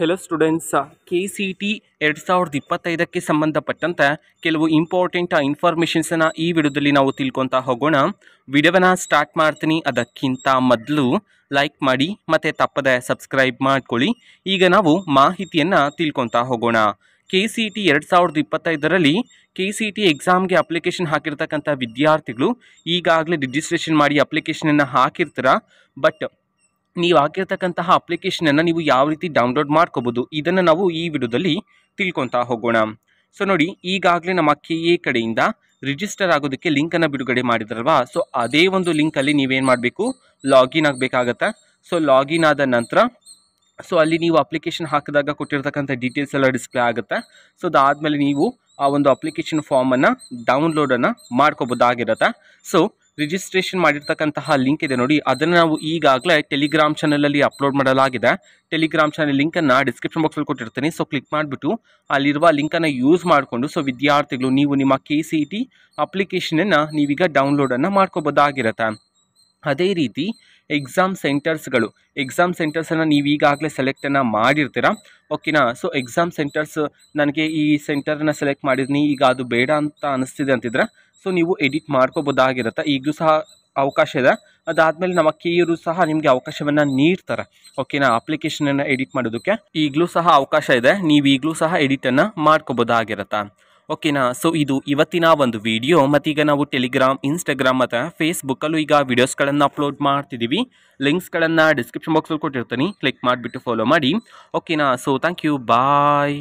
Hello students, KCT 2025ಕ್ಕೆ ಸಂಬಂಧಪಟ್ಟಂತೆ ಕೆಲವು important ಇನ್ಫಾರ್ಮೇಷನ್ಸನ್ನು ಈ ವಿಡಿಯೋದಲ್ಲಿ ನಾವು ತಿಳ್ಕೊತಾ ಹೋಗೋಣ. ವಿಡಿಯೋವನ್ನು ಸ್ಟಾರ್ಟ್ ಮಾಡ್ತೀನಿ. ಅದಕ್ಕಿಂತ ಮೊದಲು ಲೈಕ್ ಮಾಡಿ ಮತ್ತು ತಪ್ಪದೆ ಸಬ್ಸ್ಕ್ರೈಬ್ ಮಾಡ್ಕೊಳ್ಳಿ. ಈಗ ನಾವು ಮಾಹಿತಿಯನ್ನು ತಿಳ್ಕೊತಾ ಹೋಗೋಣ. KCT 2025ರಲ್ಲಿ KCT ಎಕ್ಸಾಮ್ಗೆ ಅಪ್ಲಿಕೇಶನ್ ಹಾಕಿರ್ತಕ್ಕಂಥ ವಿದ್ಯಾರ್ಥಿಗಳು ಈಗಾಗಲೇ ರಿಜಿಸ್ಟ್ರೇಷನ್ ಮಾಡಿ ಅಪ್ಲಿಕೇಶನನ್ನು ಹಾಕಿರ್ತೀರ. ಬಟ್ ನೀವು ಹಾಕಿರ್ತಕ್ಕಂತಹ ಅಪ್ಲಿಕೇಶನನ್ನು ನೀವು ಯಾವ ರೀತಿ ಡೌನ್ಲೋಡ್ ಮಾಡ್ಕೋಬೋದು ಇದನ್ನು ನಾವು ಈ ವಿಡಿಯೋದಲ್ಲಿ ತಿಳ್ಕೊತಾ ಹೋಗೋಣ. ಸೊ ನೋಡಿ, ಈಗಾಗಲೇ ನಮ್ಮ KA ಕಡೆಯಿಂದ ರಿಜಿಸ್ಟರ್ ಆಗೋದಕ್ಕೆ ಲಿಂಕನ್ನು ಬಿಡುಗಡೆ ಮಾಡಿದ್ರಲ್ವಾ. ಸೊ ಅದೇ ಒಂದು ಲಿಂಕಲ್ಲಿ ನೀವೇನು ಮಾಡಬೇಕು, ಲಾಗಿನ್ ಆಗಬೇಕಾಗತ್ತೆ. ಸೊ ಲಾಗಿನ್ ಆದ ನಂತರ ಅಲ್ಲಿ ನೀವು ಅಪ್ಲಿಕೇಶನ್ ಹಾಕಿದಾಗ ಕೊಟ್ಟಿರ್ತಕ್ಕಂಥ ಡೀಟೇಲ್ಸ್ ಎಲ್ಲ ಡಿಸ್ಪ್ಲೇ ಆಗುತ್ತೆ. ಸೊ ಅದಾದಮೇಲೆ ನೀವು ಆ ಒಂದು ಅಪ್ಲಿಕೇಶನ್ ಫಾರ್ಮನ್ನು ಡೌನ್ಲೋಡನ್ನು ಮಾಡ್ಕೋಬೋದಾಗಿರುತ್ತೆ. ಸೊ ರಿಜಿಸ್ಟ್ರೇಷನ್ ಮಾಡಿರ್ತಕ್ಕಂತಹ ಲಿಂಕ್ ಇದೆ ನೋಡಿ, ಅದನ್ನು ನಾವು ಈಗಾಗಲೇ ಟೆಲಿಗ್ರಾಮ್ ಚಾನಲಲ್ಲಿ ಅಪ್ಲೋಡ್ ಮಾಡಲಾಗಿದೆ. ಟೆಲಿಗ್ರಾಮ್ ಚಾನಲ್ ಲಿಂಕನ್ನು ಡಿಸ್ಕ್ರಿಪ್ಷನ್ ಬಾಕ್ಸಲ್ಲಿ ಕೊಟ್ಟಿರ್ತೀನಿ. ಸೊ ಕ್ಲಿಕ್ ಮಾಡಿಬಿಟ್ಟು ಅಲ್ಲಿರುವ ಲಿಂಕನ್ನು ಯೂಸ್ ಮಾಡಿಕೊಂಡು ವಿದ್ಯಾರ್ಥಿಗಳು ನೀವು ನಿಮ್ಮ KCT ಅಪ್ಲಿಕೇಶನನ್ನು ನೀವೀಗ ಡೌನ್ಲೋಡನ್ನು ಮಾಡ್ಕೋಬೋದಾಗಿರುತ್ತೆ. ಅದೇ ರೀತಿ ಎಕ್ಸಾಮ್ ಸೆಂಟರ್ಸನ್ನು ನೀವು ಈಗಾಗಲೇ ಸೆಲೆಕ್ಟನ್ನು ಮಾಡಿರ್ತೀರ, ಓಕೆನಾ. ಸೊ ಎಕ್ಸಾಮ್ ಸೆಂಟರ್ಸ್ ನನಗೆ ಈ ಸೆಂಟರನ್ನು ಸೆಲೆಕ್ಟ್ ಮಾಡಿದ್ನಿ, ಈಗ ಅದು ಬೇಡ ಅಂತ ಅನಿಸ್ತಿದೆ ಅಂತಿದ್ರೆ ಸೊ ನೀವು ಎಡಿಟ್ ಮಾಡ್ಕೋಬೋದಾಗಿರುತ್ತೆ. ಈಗಲೂ ಸಹ ಅವಕಾಶ ಇದೆ. ಅದಾದಮೇಲೆ ನಮ್ಮ KAರು ಸಹ ನಿಮಗೆ ಅವಕಾಶವನ್ನು ನೀಡ್ತಾರೆ, ಓಕೆನಾ. ಅಪ್ಲಿಕೇಶನನ್ನು ಎಡಿಟ್ ಮಾಡೋದಕ್ಕೆ ಈಗಲೂ ಸಹ ಅವಕಾಶ ಇದೆ, ನೀವು ಈಗಲೂ ಸಹ ಎಡಿಟನ್ನು ಮಾಡ್ಕೋಬೋದಾಗಿರುತ್ತೆ, ಓಕೆನಾ. ಸೊ ಇದು ಇವತ್ತಿನ ಒಂದು ವಿಡಿಯೋ. ಮತ್ತೀಗ ನಾವು ಟೆಲಿಗ್ರಾಮ್, ಇನ್ಸ್ಟಾಗ್ರಾಮ್ ಮತ್ತು ಫೇಸ್ಬುಕ್ಕಲ್ಲೂ ಈಗ ವಿಡಿಯೋಸ್ಗಳನ್ನು ಅಪ್ಲೋಡ್ ಮಾಡ್ತಿದ್ದೀವಿ. ಲಿಂಕ್ಸ್ಗಳನ್ನು ಡಿಸ್ಕ್ರಿಪ್ಷನ್ ಬಾಕ್ಸಲ್ಲಿ ಕೊಟ್ಟಿರ್ತೀನಿ, ಕ್ಲಿಕ್ ಮಾಡಿಬಿಟ್ಟು ಫಾಲೋ ಮಾಡಿ, ಓಕೆನಾ. So thank you, bye.